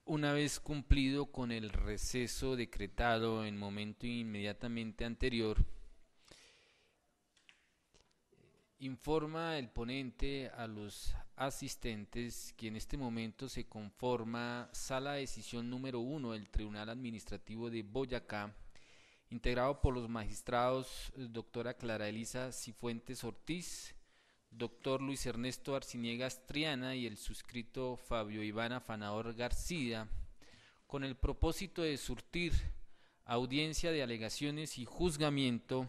Una vez cumplido con el receso decretado en momento inmediatamente anterior, informa el ponente a los asistentes que en este momento se conforma sala de decisión número 1 del Tribunal Administrativo de Boyacá, integrado por los magistrados doctora Clara Elisa Cifuentes Ortiz, doctor Luis Ernesto Arciniegas Triana y el suscrito Fabio Iván Afanador García, con el propósito de surtir audiencia de alegaciones y juzgamiento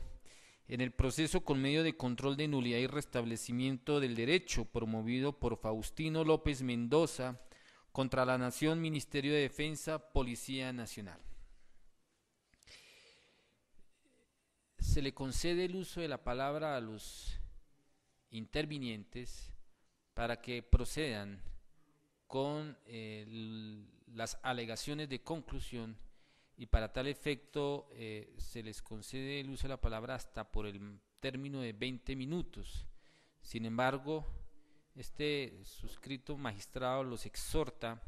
en el proceso con medio de control de nulidad y restablecimiento del derecho promovido por Faustino López Mendoza contra la Nación, Ministerio de Defensa, Policía Nacional. Se le concede el uso de la palabra a los intervinientes para que procedan con las alegaciones de conclusión, y para tal efecto se les concede el uso de la palabra hasta por el término de 20 minutos. Sin embargo, este suscrito magistrado los exhorta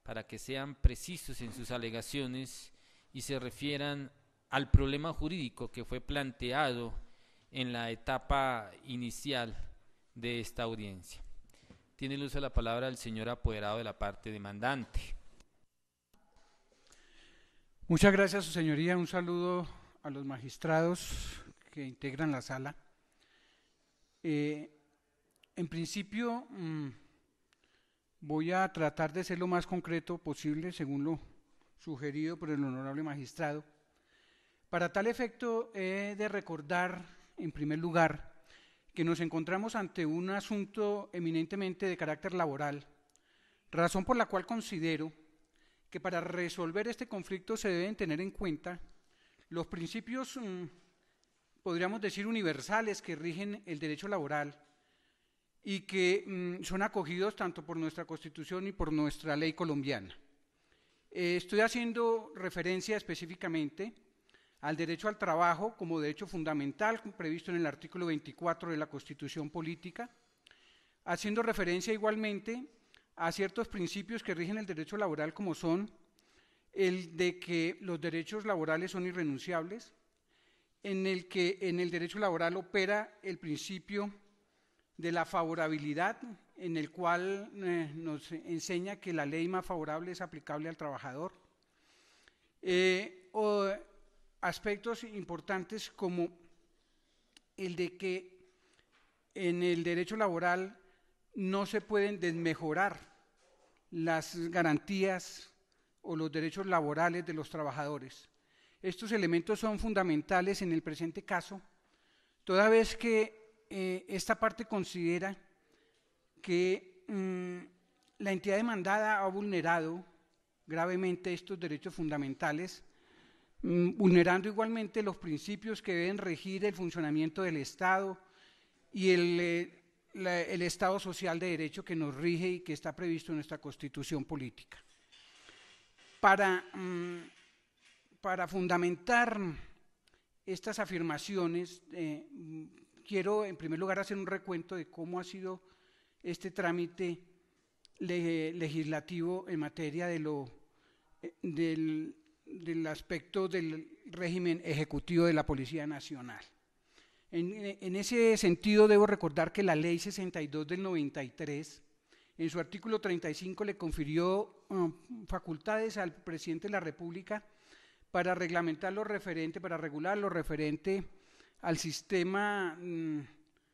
para que sean precisos en sus alegaciones y se refieran al problema jurídico que fue planteado en la etapa inicial de esta audiencia. Tiene el uso de la palabra el señor apoderado de la parte demandante. Muchas gracias, su señoría. Un saludo a los magistrados que integran la sala. En principio, voy a tratar de ser lo más concreto posible, según lo sugerido por el honorable magistrado. Para tal efecto, he de recordar, en primer lugar, que nos encontramos ante un asunto eminentemente de carácter laboral, razón por la cual considero que para resolver este conflicto se deben tener en cuenta los principios, podríamos decir, universales que rigen el derecho laboral y que son acogidos tanto por nuestra Constitución y por nuestra ley colombiana. Estoy haciendo referencia específicamente al derecho al trabajo como derecho fundamental previsto en el artículo 24 de la Constitución Política, haciendo referencia igualmente a ciertos principios que rigen el derecho laboral, como son el de que los derechos laborales son irrenunciables, en el que en el derecho laboral opera el principio de la favorabilidad, en el cual nos enseña que la ley más favorable es aplicable al trabajador, o aspectos importantes como el de que en el derecho laboral no se pueden desmejorar las garantías o los derechos laborales de los trabajadores. Estos elementos son fundamentales en el presente caso, toda vez que esta parte considera que la entidad demandada ha vulnerado gravemente estos derechos fundamentales, vulnerando igualmente los principios que deben regir el funcionamiento del Estado y el Estado social de derecho que nos rige y que está previsto en nuestra Constitución Política. Para fundamentar estas afirmaciones, quiero en primer lugar hacer un recuento de cómo ha sido este trámite legislativo en materia del aspecto del régimen ejecutivo de la Policía Nacional. En ese sentido, debo recordar que la Ley 62 del 93, en su artículo 35, le confirió facultades al presidente de la República para reglamentar lo referente, para regular lo referente al sistema,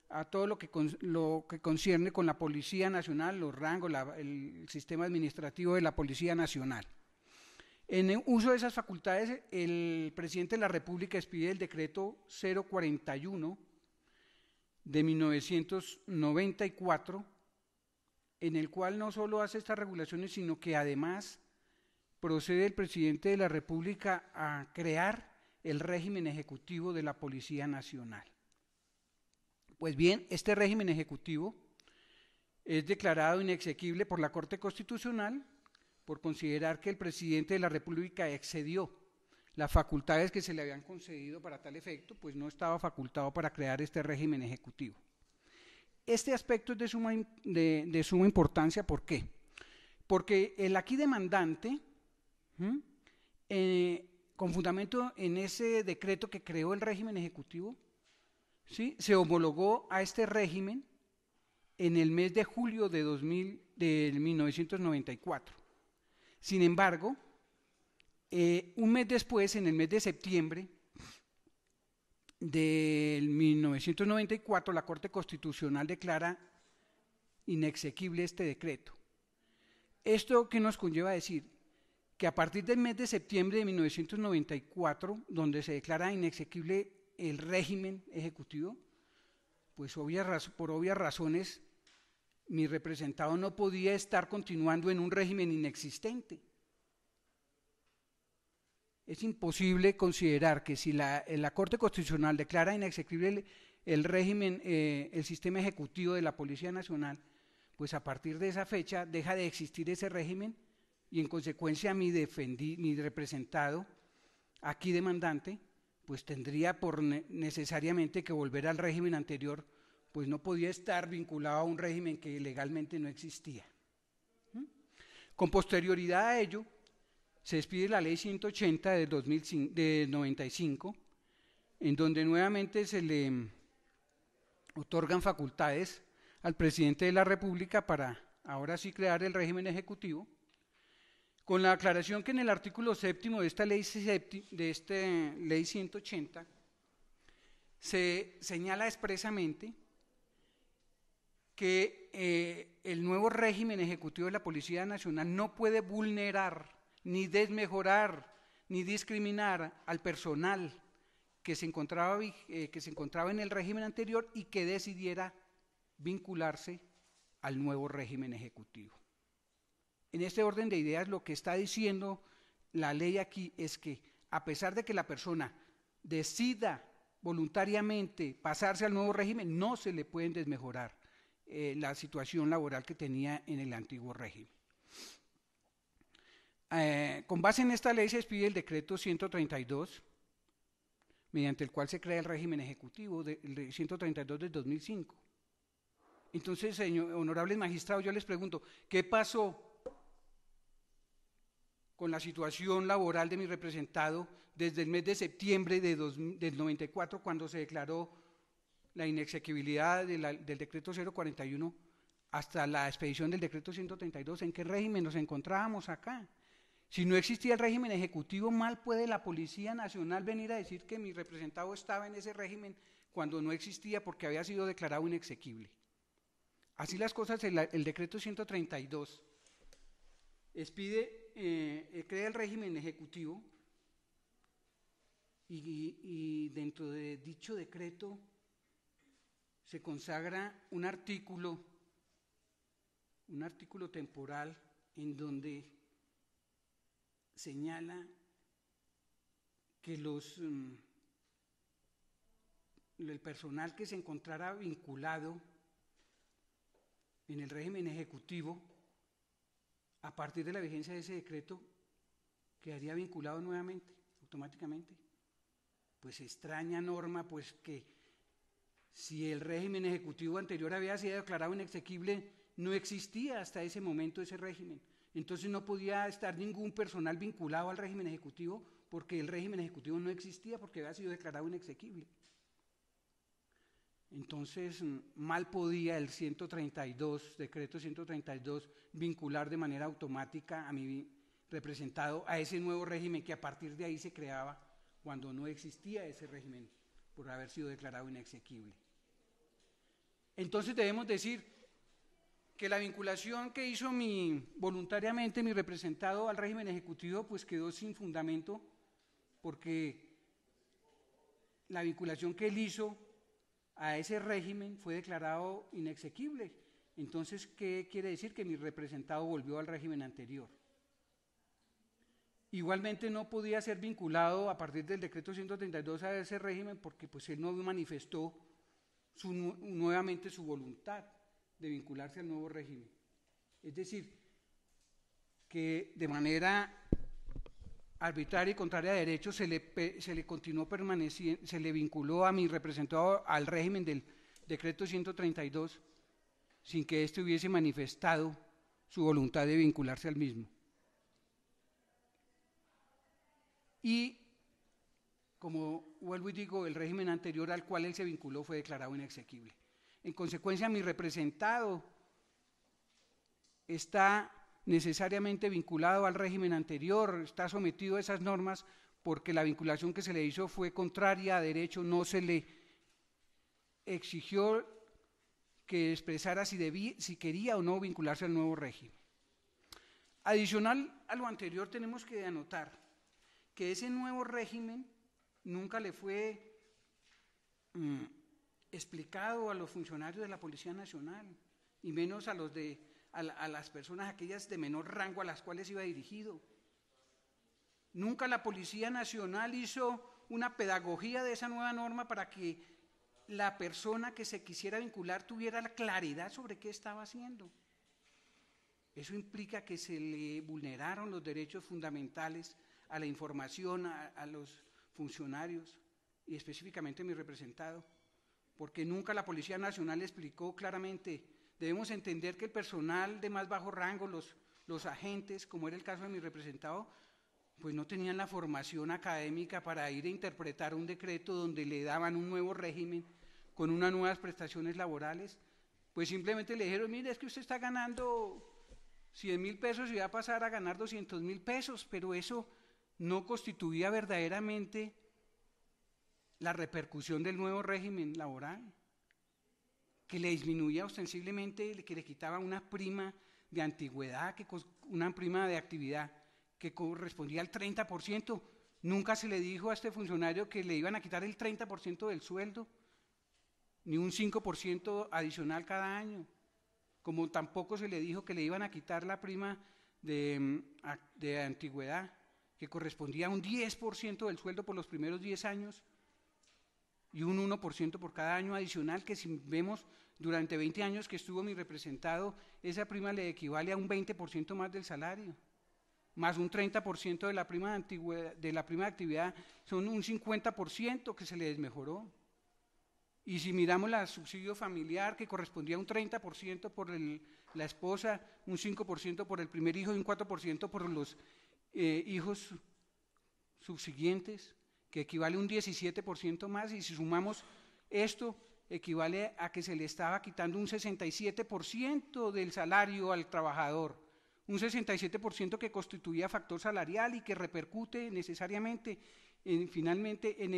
a todo lo que concierne con la Policía Nacional, los rangos, el sistema administrativo de la Policía Nacional. En el uso de esas facultades, el presidente de la República expide el decreto 041 de 1994, en el cual no solo hace estas regulaciones, sino que además procede el presidente de la República a crear el régimen ejecutivo de la Policía Nacional. Pues bien, este régimen ejecutivo es declarado inexequible por la Corte Constitucional por considerar que el presidente de la República excedió las facultades que se le habían concedido para tal efecto, pues no estaba facultado para crear este régimen ejecutivo. Este aspecto es de suma importancia, ¿por qué? porque el aquí demandante, con fundamento en ese decreto que creó el régimen ejecutivo, ¿sí?, se homologó a este régimen en el mes de julio de 1994. Sin embargo, un mes después, en el mes de septiembre de 1994, la Corte Constitucional declara inexequible este decreto. ¿Esto qué nos conlleva a decir? Que a partir del mes de septiembre de 1994, donde se declara inexequible el régimen ejecutivo, pues por obvias razones, mi representado no podía estar continuando en un régimen inexistente. Es imposible considerar que si la Corte Constitucional declara inexequible el régimen, el sistema ejecutivo de la Policía Nacional, pues a partir de esa fecha deja de existir ese régimen y en consecuencia mi representado, aquí demandante, pues tendría necesariamente que volver al régimen anterior, pues no podía estar vinculado a un régimen que legalmente no existía. Con posterioridad a ello, se expide la Ley 180 de 95, en donde nuevamente se le otorgan facultades al presidente de la República para ahora sí crear el régimen ejecutivo, con la aclaración que en el artículo 7º de esta ley 180 se señala expresamente que el nuevo régimen ejecutivo de la Policía Nacional no puede vulnerar, ni desmejorar, ni discriminar al personal que se encontraba en el régimen anterior y que decidiera vincularse al nuevo régimen ejecutivo. En este orden de ideas, lo que está diciendo la ley aquí es que, a pesar de que la persona decida voluntariamente pasarse al nuevo régimen, no se le pueden desmejorar la situación laboral que tenía en el antiguo régimen. Con base en esta ley se expide el decreto 132, mediante el cual se crea el régimen ejecutivo, el 132 del 2005. Entonces, señor, honorables magistrados, yo les pregunto, ¿qué pasó con la situación laboral de mi representado desde el mes de septiembre del 94, cuando se declaró la inexequibilidad del decreto 041, hasta la expedición del decreto 132? ¿En qué régimen nos encontrábamos acá? Si no existía el régimen ejecutivo, mal puede la Policía Nacional venir a decir que mi representado estaba en ese régimen cuando no existía porque había sido declarado inexequible. Así las cosas, el decreto 132 crea el régimen ejecutivo y dentro de dicho decreto se consagra un artículo temporal en donde señala que el personal que se encontrara vinculado en el régimen ejecutivo, a partir de la vigencia de ese decreto, quedaría vinculado nuevamente, automáticamente. Pues extraña norma, pues que si el régimen ejecutivo anterior había sido declarado inexequible, no existía hasta ese momento ese régimen. Entonces no podía estar ningún personal vinculado al régimen ejecutivo porque el régimen ejecutivo no existía porque había sido declarado inexequible. Entonces mal podía el 132, decreto 132, vincular de manera automática a mi representado a ese nuevo régimen que a partir de ahí se creaba cuando no existía ese régimen por haber sido declarado inexequible. Entonces debemos decir que la vinculación que hizo voluntariamente mi representado al régimen ejecutivo pues quedó sin fundamento, porque la vinculación que él hizo a ese régimen fue declarado inexequible. Entonces, ¿qué quiere decir? Que mi representado volvió al régimen anterior. Igualmente no podía ser vinculado a partir del decreto 132 a ese régimen porque pues él no manifestó nuevamente su voluntad de vincularse al nuevo régimen. Es decir, que de manera arbitraria y contraria a derecho se le continuó permaneciendo, se le vinculó a mi representado al régimen del decreto 132 sin que éste hubiese manifestado su voluntad de vincularse al mismo. Y, como vuelvo y digo, el régimen anterior al cual él se vinculó fue declarado inexequible. En consecuencia, mi representado está necesariamente vinculado al régimen anterior, está sometido a esas normas porque la vinculación que se le hizo fue contraria a derecho, no se le exigió que expresara si quería o no vincularse al nuevo régimen. Adicional a lo anterior, tenemos que anotar que ese nuevo régimen nunca le fue explicado a los funcionarios de la Policía Nacional, y menos a las personas aquellas de menor rango a las cuales iba dirigido. Nunca la Policía Nacional hizo una pedagogía de esa nueva norma para que la persona que se quisiera vincular tuviera la claridad sobre qué estaba haciendo. Eso implica que se le vulneraron los derechos fundamentales a la información a los funcionarios, y específicamente a mi representado, porque nunca la Policía Nacional explicó claramente. Debemos entender que el personal de más bajo rango, los agentes, como era el caso de mi representado, pues no tenían la formación académica para ir a interpretar un decreto donde le daban un nuevo régimen con unas nuevas prestaciones laborales. Pues simplemente le dijeron: mire, es que usted está ganando 100.000 pesos y va a pasar a ganar 200.000 pesos, pero eso no constituía verdaderamente la repercusión del nuevo régimen laboral, que le disminuía ostensiblemente, que le quitaba una prima de antigüedad, una prima de actividad que correspondía al 30%. Nunca se le dijo a este funcionario que le iban a quitar el 30% del sueldo, ni un 5% adicional cada año, como tampoco se le dijo que le iban a quitar la prima de antigüedad, que correspondía a un 10% del sueldo por los primeros 10 años, y un 1% por cada año adicional, que si vemos durante 20 años que estuvo mi representado, esa prima le equivale a un 20% más del salario, más un 30% de la prima de antigüedad, de la prima de actividad, son un 50% que se le desmejoró. Y si miramos el subsidio familiar, que correspondía a un 30% por la esposa, un 5% por el primer hijo y un 4% por los hijos subsiguientes, que equivale a un 17% más, y si sumamos esto, equivale a que se le estaba quitando un 67% del salario al trabajador, un 67% que constituía factor salarial y que repercute necesariamente, finalmente, en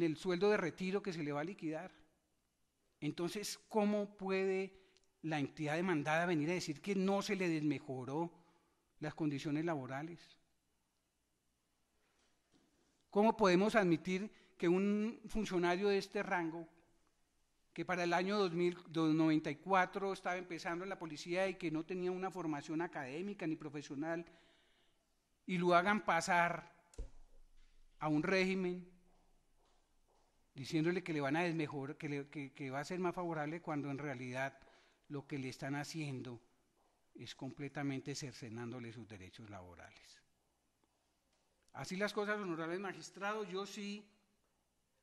el sueldo de retiro que se le va a liquidar. Entonces, ¿cómo puede la entidad demandada venir a decir que no se le desmejoró las condiciones laborales? ¿Cómo podemos admitir que un funcionario de este rango, que para el año 1994 estaba empezando en la policía y que no tenía una formación académica ni profesional, y lo hagan pasar a un régimen diciéndole que le van a desmejorar, que va a ser más favorable, cuando en realidad lo que le están haciendo es completamente cercenándole sus derechos laborales? Así las cosas, honorables magistrados, yo sí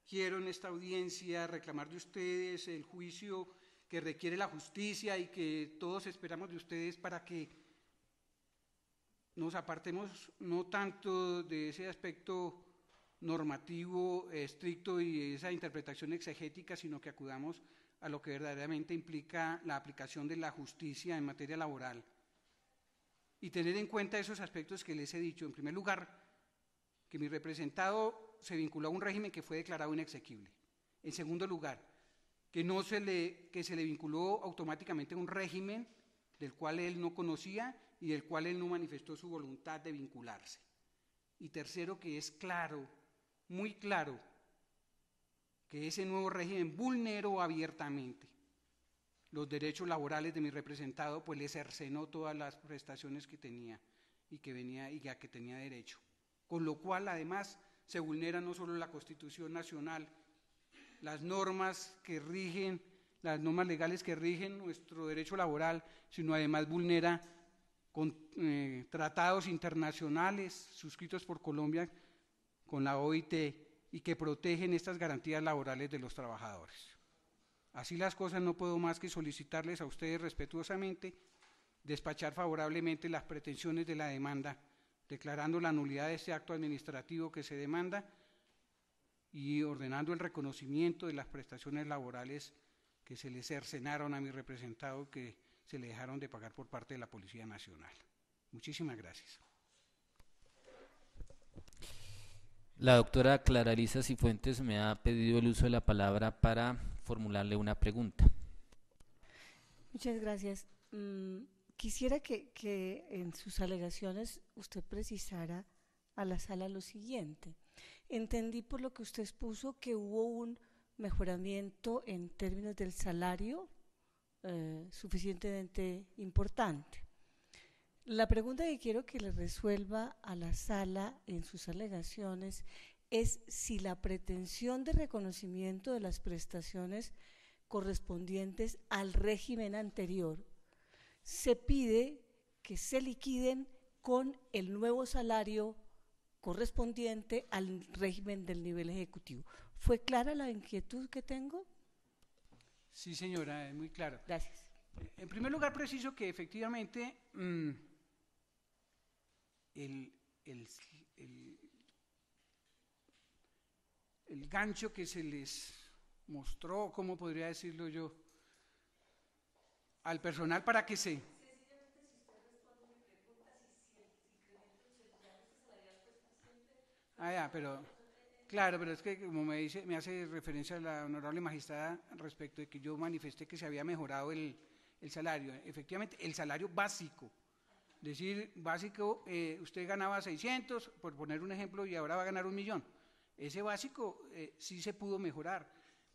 quiero en esta audiencia reclamar de ustedes el juicio que requiere la justicia y que todos esperamos de ustedes, para que nos apartemos no tanto de ese aspecto normativo estricto y esa interpretación exegética, sino que acudamos a lo que verdaderamente implica la aplicación de la justicia en materia laboral, y tener en cuenta esos aspectos que les he dicho. En primer lugar, que mi representado se vinculó a un régimen que fue declarado inexequible. En segundo lugar, que se le vinculó automáticamente a un régimen del cual él no conocía y del cual él no manifestó su voluntad de vincularse. Y tercero, que es claro, muy claro, que ese nuevo régimen vulneró abiertamente los derechos laborales de mi representado, pues le cercenó todas las prestaciones que tenía y a que tenía derecho. Con lo cual, además, se vulnera no solo la Constitución Nacional, las normas legales que rigen nuestro derecho laboral, sino además vulnera tratados internacionales suscritos por Colombia con la OIT y que protegen estas garantías laborales de los trabajadores. Así las cosas, no puedo más que solicitarles a ustedes respetuosamente despachar favorablemente las pretensiones de la demanda, declarando la nulidad de este acto administrativo que se demanda y ordenando el reconocimiento de las prestaciones laborales que se le cercenaron a mi representado, que se le dejaron de pagar por parte de la Policía Nacional. Muchísimas gracias. La doctora Clara Elisa Cifuentes me ha pedido el uso de la palabra para formularle una pregunta. Muchas gracias. Quisiera que en sus alegaciones usted precisara a la sala lo siguiente. Entendí por lo que usted expuso que hubo un mejoramiento en términos del salario suficientemente importante. La pregunta que quiero que le resuelva a la sala en sus alegaciones es si la pretensión de reconocimiento de las prestaciones correspondientes al régimen anterior se pide que se liquiden con el nuevo salario correspondiente al régimen del nivel ejecutivo. ¿Fue clara la inquietud que tengo? Sí, señora, es muy claro. Gracias. En primer lugar, preciso que efectivamente el gancho que se les mostró, ¿cómo podría decirlo yo?, al personal para que se... Sencillamente, si usted responde mi pregunta, si el incremento del ajuste salarial fue suficiente... ya, pero... Claro, pero es que como me hace referencia a la honorable magistrada respecto de que yo manifesté que se había mejorado el salario. Efectivamente, el salario básico. Decir, básico, usted ganaba 600, por poner un ejemplo, y ahora va a ganar 1.000.000. Ese básico sí se pudo mejorar,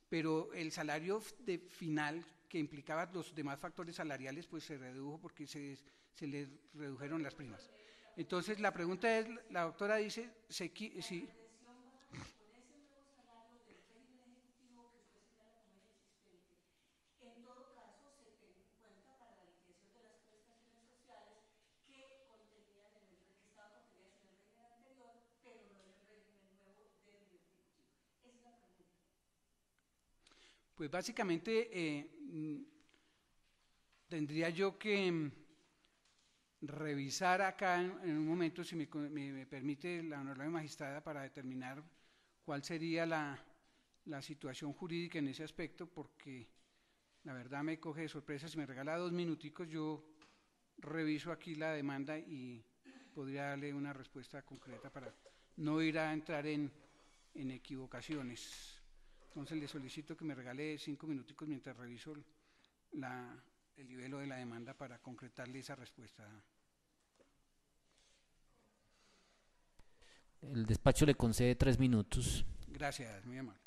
pero el salario final, que implicaba los demás factores salariales, pues se redujo porque se le redujeron las primas. Entonces, la pregunta es, la doctora dice, si... En todo caso, se tiene en cuenta para la liquidación de las prestaciones sociales que contenían que estaban contenidas en el régimen anterior, pero no en el régimen nuevo del nivel ejecutivo. Esa es la pregunta. Pues básicamente tendría yo que revisar acá en un momento, si me permite la honorable magistrada, para determinar cuál sería la situación jurídica en ese aspecto, porque la verdad me coge de sorpresa. Si me regala 2 minuticos, yo reviso aquí la demanda y podría darle una respuesta concreta para no ir a entrar en equivocaciones. Entonces le solicito que me regale 5 minuticos mientras reviso el nivel de la demanda para concretarle esa respuesta. El despacho le concede 3 minutos. Gracias, muy amable.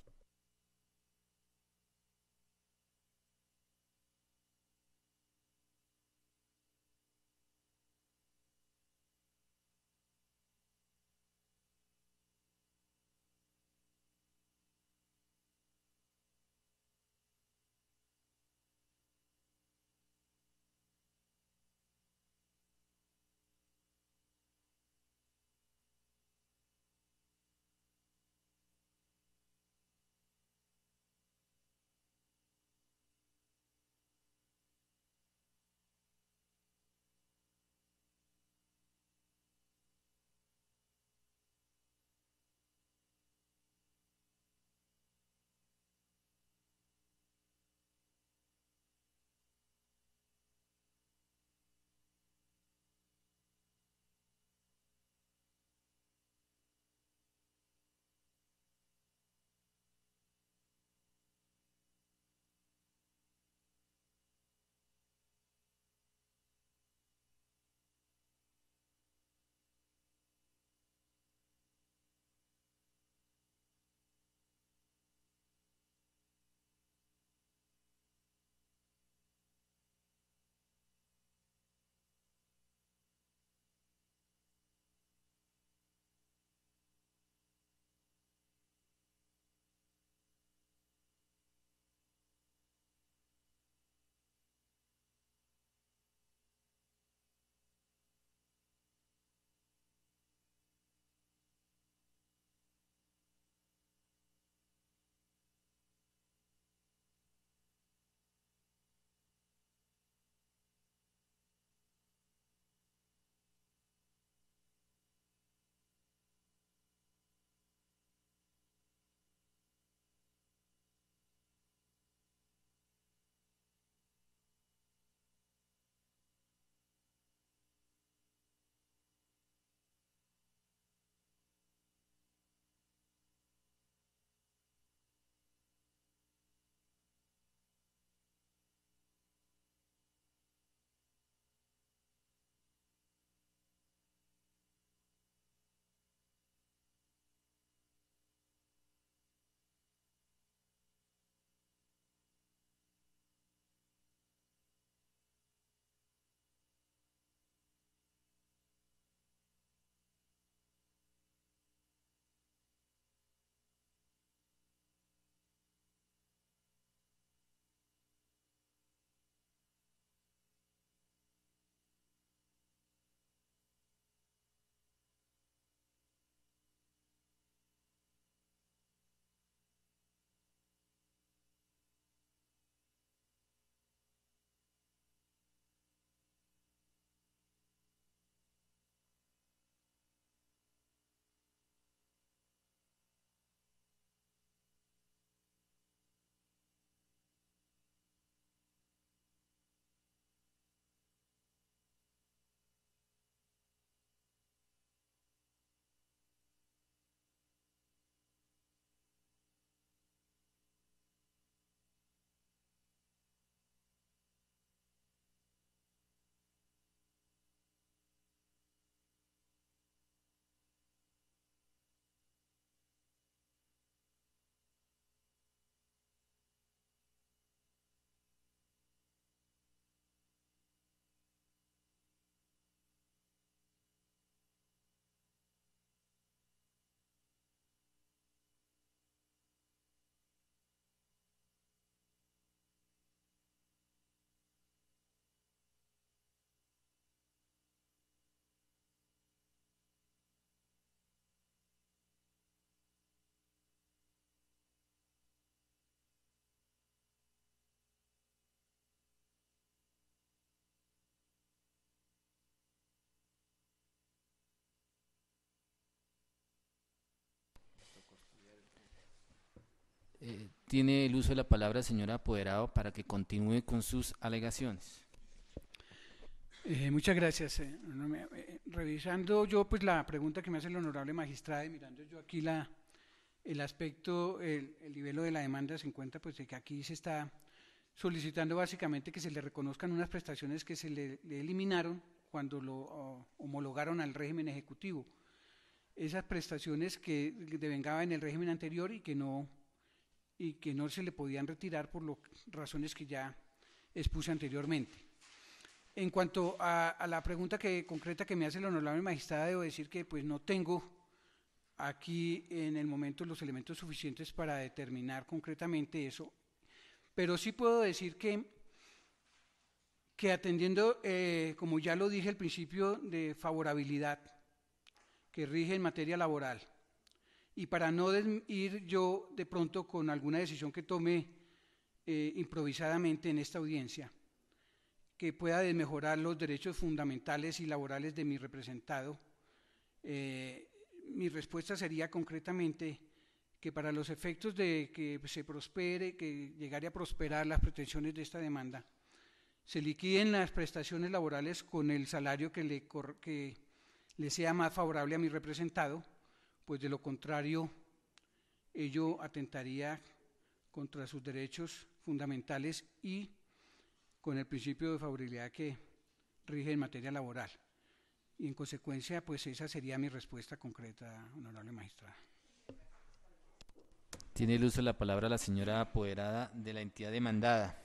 Tiene el uso de la palabra, señor apoderado, para que continúe con sus alegaciones. Muchas gracias. Revisando yo pues la pregunta que me hace el honorable magistrado y mirando yo aquí el aspecto, el nivel de la demanda, se encuentra pues de que aquí se está solicitando básicamente que se le reconozcan unas prestaciones que se le eliminaron cuando lo homologaron al régimen ejecutivo. Esas prestaciones que devengaban en el régimen anterior y que no se le podían retirar por razones que ya expuse anteriormente. En cuanto a la pregunta concreta que me hace el honorable magistrado, debo decir que pues no tengo aquí en el momento los elementos suficientes para determinar concretamente eso, pero sí puedo decir que atendiendo, como ya lo dije, el principio de favorabilidad que rige en materia laboral, y para no ir yo de pronto con alguna decisión que tome improvisadamente en esta audiencia, que pueda desmejorar los derechos fundamentales y laborales de mi representado, mi respuesta sería concretamente que para los efectos de que se prospere, que llegare a prosperar las pretensiones de esta demanda, se liquiden las prestaciones laborales con el salario que le sea más favorable a mi representado, pues de lo contrario ello atentaría contra sus derechos fundamentales y con el principio de favorabilidad que rige en materia laboral. Y en consecuencia, pues esa sería mi respuesta concreta, honorable magistrada. Tiene el uso de la palabra la señora apoderada de la entidad demandada.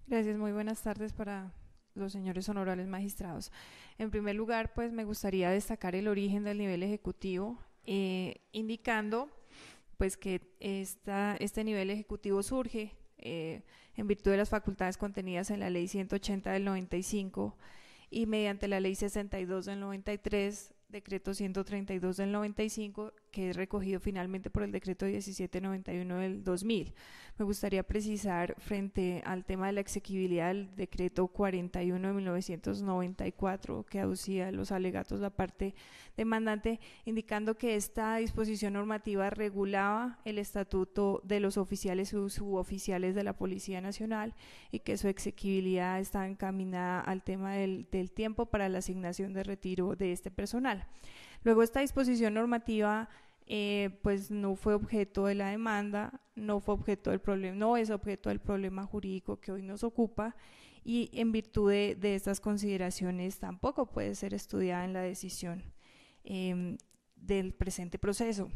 Gracias, muy buenas tardes para los señores honorables magistrados. En primer lugar, pues me gustaría destacar el origen del nivel ejecutivo, indicando pues que este nivel ejecutivo surge en virtud de las facultades contenidas en la Ley 180 del 95 y mediante la Ley 62 del 93, Decreto 132 del 95, que es recogido finalmente por el Decreto 1791 del 2000. Me gustaría precisar frente al tema de la exequibilidad del Decreto 41 de 1994, que aducía los alegatos la parte demandante, indicando que esta disposición normativa regulaba el estatuto de los oficiales y suboficiales de la Policía Nacional y que su exequibilidad estaba encaminada al tema del tiempo para la asignación de retiro de este personal. Luego, esta disposición normativa pues no fue objeto de la demanda, no fue objeto del problema, no es objeto del problema jurídico que hoy nos ocupa, y en virtud de estas consideraciones tampoco puede ser estudiada en la decisión del presente proceso.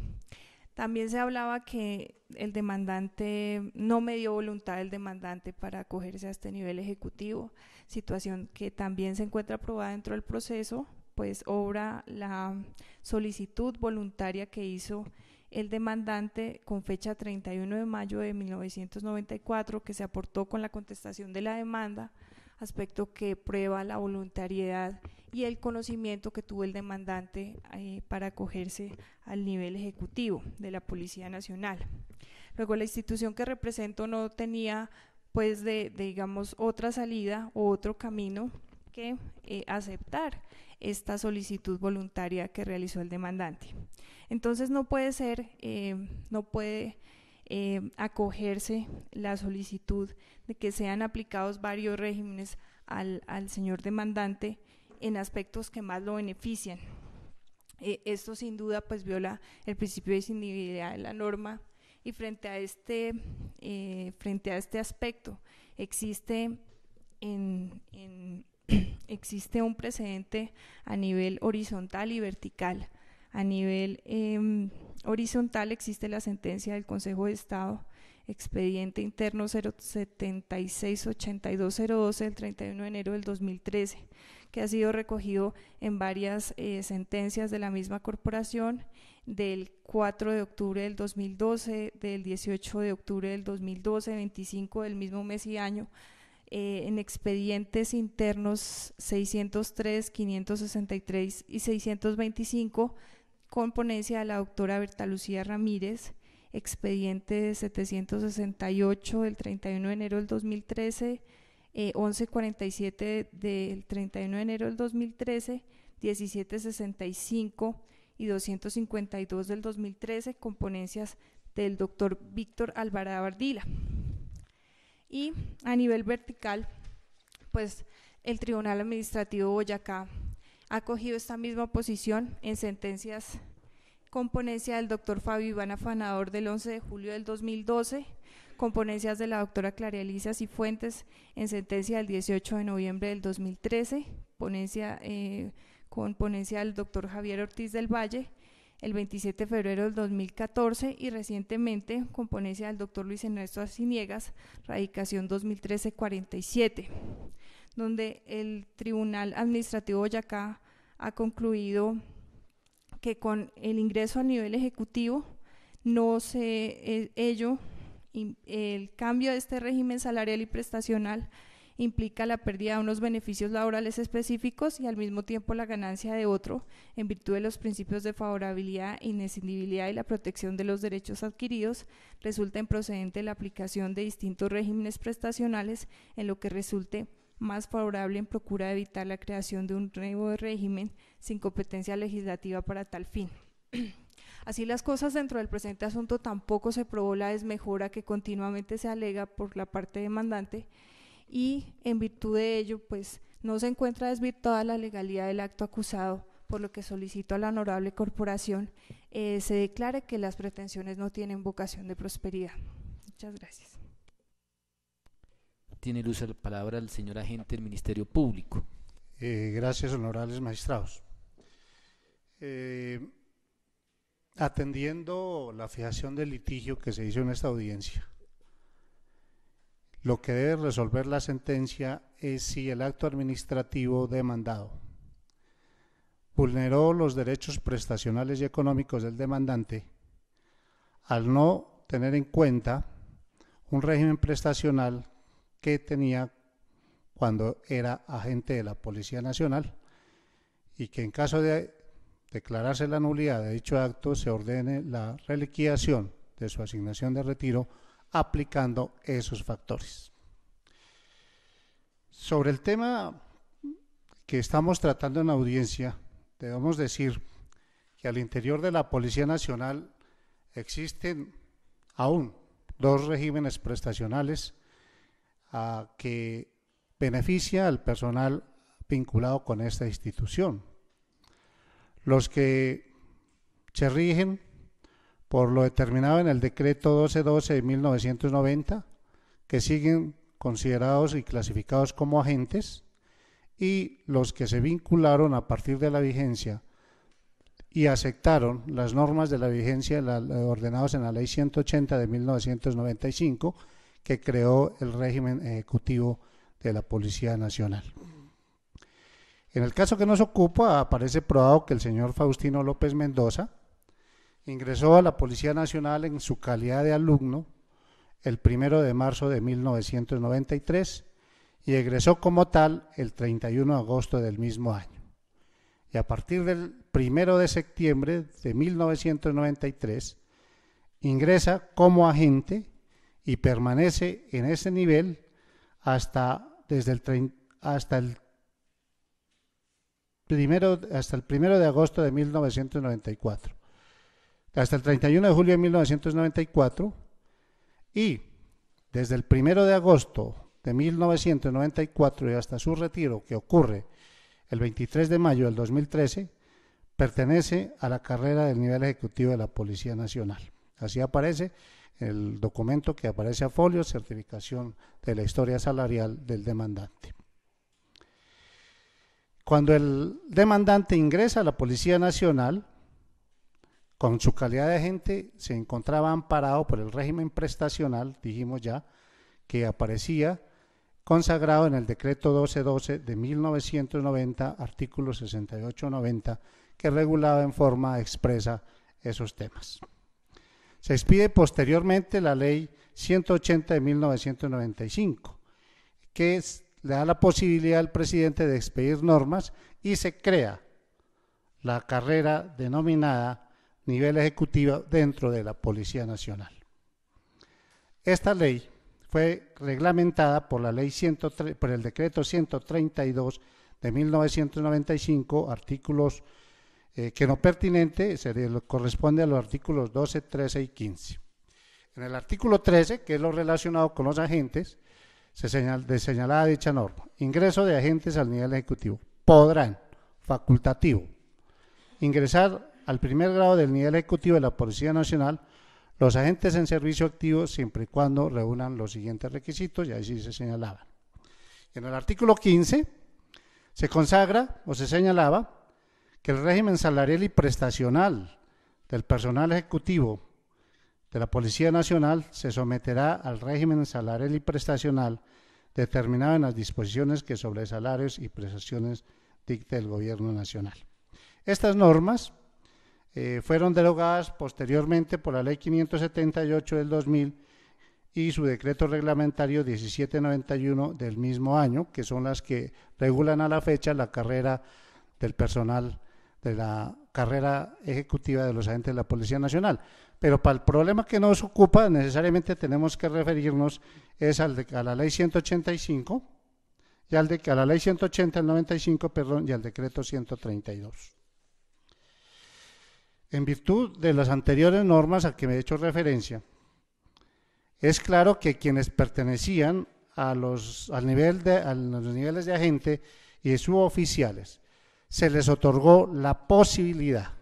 También se hablaba que el demandante, no me dio voluntad el demandante para acogerse a este nivel ejecutivo, situación que también se encuentra aprobada dentro del proceso, pues obra la solicitud voluntaria que hizo el demandante con fecha 31 de mayo de 1994, que se aportó con la contestación de la demanda, aspecto que prueba la voluntariedad y el conocimiento que tuvo el demandante para acogerse al nivel ejecutivo de la Policía Nacional. Luego, la institución que represento no tenía pues digamos otra salida o otro camino que aceptar esta solicitud voluntaria que realizó el demandante. Entonces no puede acogerse la solicitud de que sean aplicados varios regímenes al señor demandante en aspectos que más lo benefician. Esto sin duda pues viola el principio de individualidad de la norma, y frente a este aspecto existe un precedente a nivel horizontal y vertical. A nivel horizontal existe la sentencia del Consejo de Estado, expediente interno 076-8202 del 31 de enero del 2013, que ha sido recogido en varias sentencias de la misma corporación, del 4 de octubre del 2012, del 18 de octubre del 2012, 25 del mismo mes y año, en expedientes internos 603, 563 y 625, con ponencia de la doctora Berta Lucía Ramírez, expediente 768 del 31 de enero del 2013, 1147 del 31 de enero del 2013, 1765 y 252 del 2013, con ponencias del doctor Víctor Alvarado Ardila. Y a nivel vertical, pues el Tribunal Administrativo de Boyacá ha acogido esta misma posición en sentencias con ponencia del doctor Fabio Iván Afanador del 11 de julio del 2012, con ponencias de la doctora Claria Elisa Cifuentes en sentencia del 18 de noviembre del 2013, con ponencia del doctor Javier Ortiz del Valle el 27 de febrero del 2014 y recientemente con ponencia del doctor Luis Ernesto Arciniegas, radicación 2013-47, donde el Tribunal Administrativo de Boyacá ha concluido que con el ingreso al nivel ejecutivo el cambio de este régimen salarial y prestacional implica la pérdida de unos beneficios laborales específicos y al mismo tiempo la ganancia de otro, en virtud de los principios de favorabilidad, inescindibilidad y la protección de los derechos adquiridos, resulta improcedente la aplicación de distintos regímenes prestacionales, en lo que resulte más favorable en procura de evitar la creación de un nuevo régimen sin competencia legislativa para tal fin. Así las cosas, dentro del presente asunto tampoco se probó la desmejora que continuamente se alega por la parte demandante, y en virtud de ello pues no se encuentra desvirtuada la legalidad del acto acusado, por lo que solicito a la honorable corporación se declare que las pretensiones no tienen vocación de prosperidad. Muchas gracias. Tiene luz la palabra el señor agente del Ministerio Público. Gracias, honorables magistrados. Atendiendo la fijación del litigio que se hizo en esta audiencia, lo que debe resolver la sentencia es si el acto administrativo demandado vulneró los derechos prestacionales y económicos del demandante al no tener en cuenta un régimen prestacional que tenía cuando era agente de la Policía Nacional, y que en caso de declararse la nulidad de dicho acto se ordene la reliquidación de su asignación de retiro aplicando esos factores. Sobre el tema que estamos tratando en la audiencia, debemos decir que al interior de la Policía Nacional existen aún dos regímenes prestacionales que beneficia al personal vinculado con esta institución. Los que se rigen por lo determinado en el decreto 1212 de 1990, que siguen considerados y clasificados como agentes, y los que se vincularon a partir de la vigencia y aceptaron las normas de la vigencia ordenados en la Ley 180 de 1995, que creó el régimen ejecutivo de la Policía Nacional. En el caso que nos ocupa, aparece probado que el señor Faustino López Mendoza ingresó a la Policía Nacional en su calidad de alumno el 1 de marzo de 1993 y egresó como tal el 31 de agosto del mismo año. Y a partir del 1 de septiembre de 1993 ingresa como agente y permanece en ese nivel hasta el 1 de agosto de 1994. Hasta el 31 de julio de 1994, y desde el 1 de agosto de 1994 y hasta su retiro, que ocurre el 23 de mayo del 2013, pertenece a la carrera del nivel ejecutivo de la Policía Nacional. Así aparece el documento que aparece a folio, certificación de la historia salarial del demandante. Cuando el demandante ingresa a la Policía Nacional, con su calidad de agente se encontraba amparado por el régimen prestacional, dijimos ya, que aparecía consagrado en el decreto 1212 de 1990, artículo 68-90, que regulaba en forma expresa esos temas. Se expide posteriormente la Ley 180 de 1995, que le da la posibilidad al presidente de expedir normas y se crea la carrera denominada nivel ejecutivo dentro de la Policía Nacional. Esta ley fue reglamentada por la ley por el decreto 132 de 1995, artículos que no pertinente, se le corresponde a los artículos 12, 13 y 15. En el artículo 13, que es lo relacionado con los agentes, señalada dicha norma: ingreso de agentes al nivel ejecutivo. Podrán, facultativo, ingresar al primer grado del nivel ejecutivo de la Policía Nacional los agentes en servicio activo siempre y cuando reúnan los siguientes requisitos, y ahí sí se señalaban. En el artículo 15 se consagra o se señalaba que el régimen salarial y prestacional del personal ejecutivo de la Policía Nacional se someterá al régimen salarial y prestacional determinado en las disposiciones que sobre salarios y prestaciones dicte el Gobierno Nacional. Estas normas fueron derogadas posteriormente por la Ley 578 del 2000 y su decreto reglamentario 1791 del mismo año, que son las que regulan a la fecha la carrera del personal de la carrera ejecutiva de los agentes de la Policía Nacional. Pero para el problema que nos ocupa, necesariamente tenemos que referirnos a la Ley 185, y a la Ley 180 del 95, perdón, y al decreto 132. En virtud de las anteriores normas a que me he hecho referencia, es claro que quienes pertenecían a los niveles de agente y suboficiales se les otorgó la posibilidad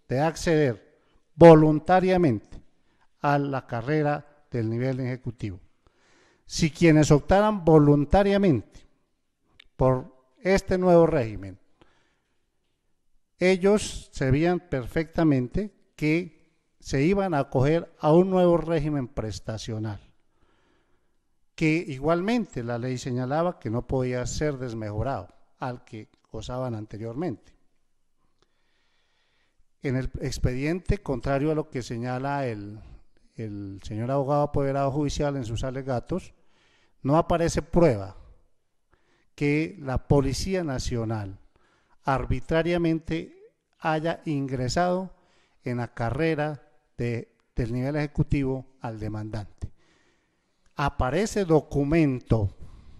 de acceder voluntariamente a la carrera del nivel ejecutivo. Si quienes optaran voluntariamente por este nuevo régimen, ellos sabían perfectamente que se iban a acoger a un nuevo régimen prestacional, que igualmente la ley señalaba que no podía ser desmejorado al que gozaban anteriormente. En el expediente, contrario a lo que señala el señor abogado apoderado judicial en sus alegatos, no aparece prueba que la Policía Nacional arbitrariamente haya ingresado en la carrera del nivel ejecutivo al demandante. Aparece documento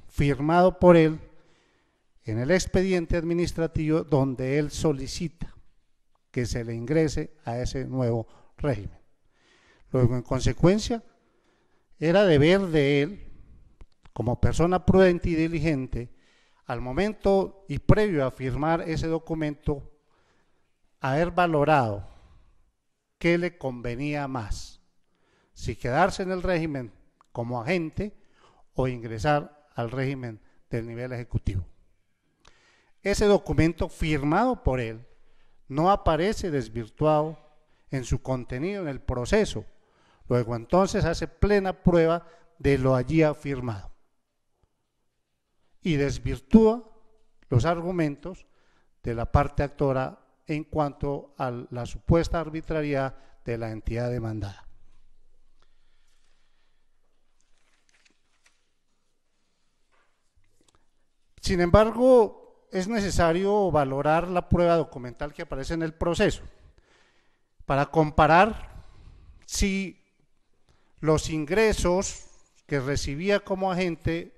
firmado por él en el expediente administrativo donde él solicita que se le ingrese a ese nuevo régimen. Luego, en consecuencia, era deber de él, como persona prudente y diligente, al momento y previo a firmar ese documento, haber valorado qué le convenía más, si quedarse en el régimen como agente o ingresar al régimen del nivel ejecutivo. Ese documento firmado por él no aparece desvirtuado en su contenido en el proceso. Luego entonces hace plena prueba de lo allí afirmado y desvirtúa los argumentos de la parte actora en cuanto a la supuesta arbitrariedad de la entidad demandada. Sin embargo, es necesario valorar la prueba documental que aparece en el proceso para comparar si los ingresos que recibía como agente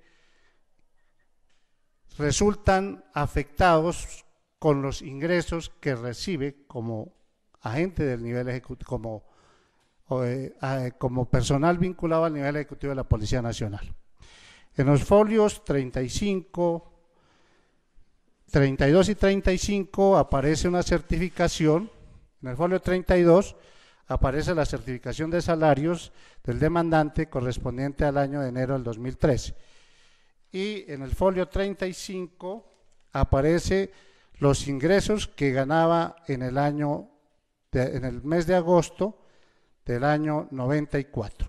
resultan afectados con los ingresos que recibe como agente del nivel ejecutivo, como personal vinculado al nivel ejecutivo de la Policía Nacional. En los folios 35, 32 y 35 aparece una certificación. En el folio 32 aparece la certificación de salarios del demandante correspondiente al año de enero del 2013. Y en el folio 35 aparece los ingresos que ganaba en el mes de agosto del año 94.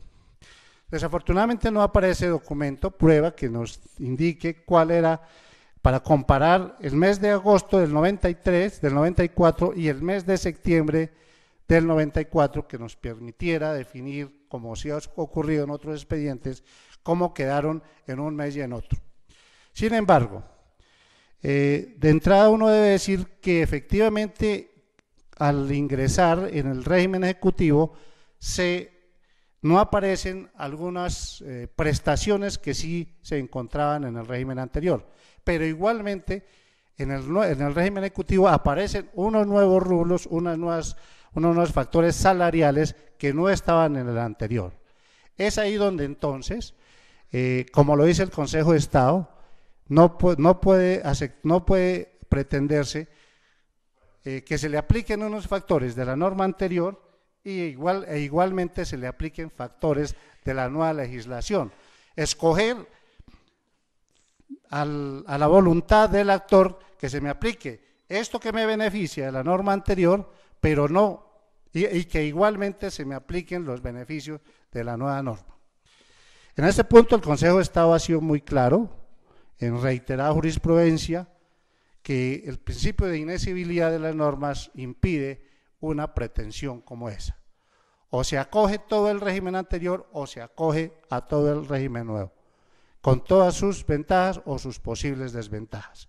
Desafortunadamente no aparece documento, prueba que nos indique cuál era, para comparar el mes de agosto del 94 y el mes de septiembre del 94, que nos permitiera definir, como sí ha ocurrido en otros expedientes, cómo quedaron en un mes y en otro. Sin embargo, de entrada uno debe decir que efectivamente al ingresar en el régimen ejecutivo no aparecen algunas prestaciones que sí se encontraban en el régimen anterior, pero igualmente en el régimen ejecutivo aparecen unos nuevos rublos, unos nuevos factores salariales que no estaban en el anterior. Es ahí donde entonces, como lo dice el Consejo de Estado, no puede pretenderse que se le apliquen unos factores de la norma anterior igualmente se le apliquen factores de la nueva legislación. Escoger a la voluntad del actor que se me aplique esto que me beneficia de la norma anterior, pero no, y que igualmente se me apliquen los beneficios de la nueva norma. En este punto el Consejo de Estado ha sido muy claro, en reiterada jurisprudencia, que el principio de inexigibilidad de las normas impide una pretensión como esa. O se acoge todo el régimen anterior o se acoge a todo el régimen nuevo, con todas sus ventajas o sus posibles desventajas.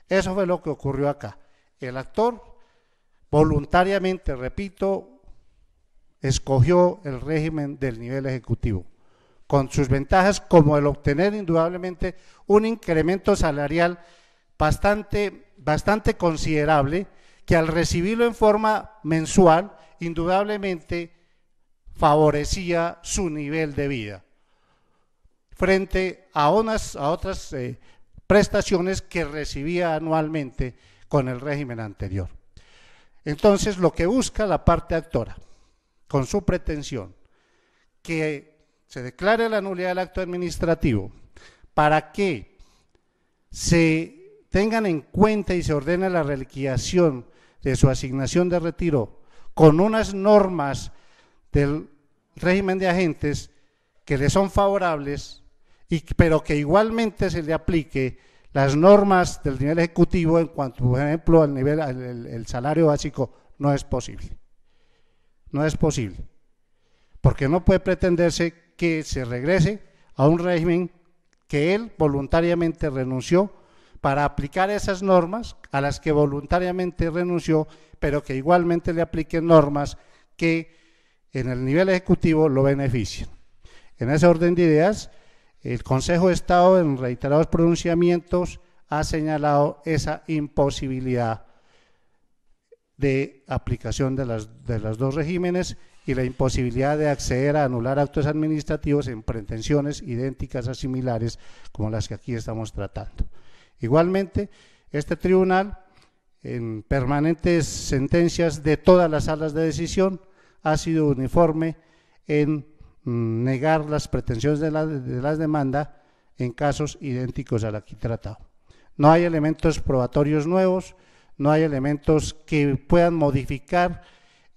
Eso fue lo que ocurrió acá. El actor voluntariamente, repito, escogió el régimen del nivel ejecutivo, con sus ventajas como el obtener indudablemente un incremento salarial bastante considerable, que al recibirlo en forma mensual, indudablemente favorecía su nivel de vida, frente a otras prestaciones que recibía anualmente con el régimen anterior. Entonces, lo que busca la parte actora, con su pretensión, que se declare la nulidad del acto administrativo, para que se tengan en cuenta y se ordene la reliquidación de su asignación de retiro con unas normas del régimen de agentes que le son favorables, pero que igualmente se le aplique las normas del nivel ejecutivo en cuanto, por ejemplo, al nivel, el salario básico, no es posible. No es posible, porque no puede pretenderse que se regrese a un régimen que él voluntariamente renunció para aplicar esas normas a las que voluntariamente renunció, pero que igualmente le apliquen normas que en el nivel ejecutivo lo beneficien. En ese orden de ideas, el Consejo de Estado en reiterados pronunciamientos ha señalado esa imposibilidad de aplicación de los dos regímenes y la imposibilidad de acceder a anular actos administrativos en pretensiones idénticas a similares como las que aquí estamos tratando. Igualmente, este tribunal, en permanentes sentencias de todas las salas de decisión, ha sido uniforme en negar las pretensiones de las demandas en casos idénticos al aquí tratado. No hay elementos probatorios nuevos, no hay elementos que puedan modificar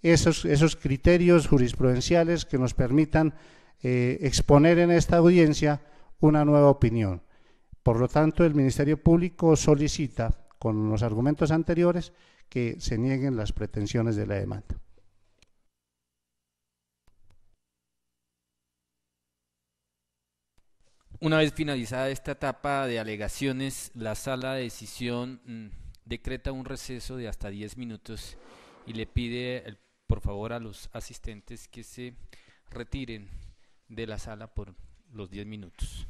esos criterios jurisprudenciales que nos permitan exponer en esta audiencia una nueva opinión. Por lo tanto, el Ministerio Público solicita, con los argumentos anteriores, que se nieguen las pretensiones de la demanda. Una vez finalizada esta etapa de alegaciones, la sala de decisión decreta un receso de hasta 10 minutos y le pide, por favor, a los asistentes que se retiren de la sala por los 10 minutos.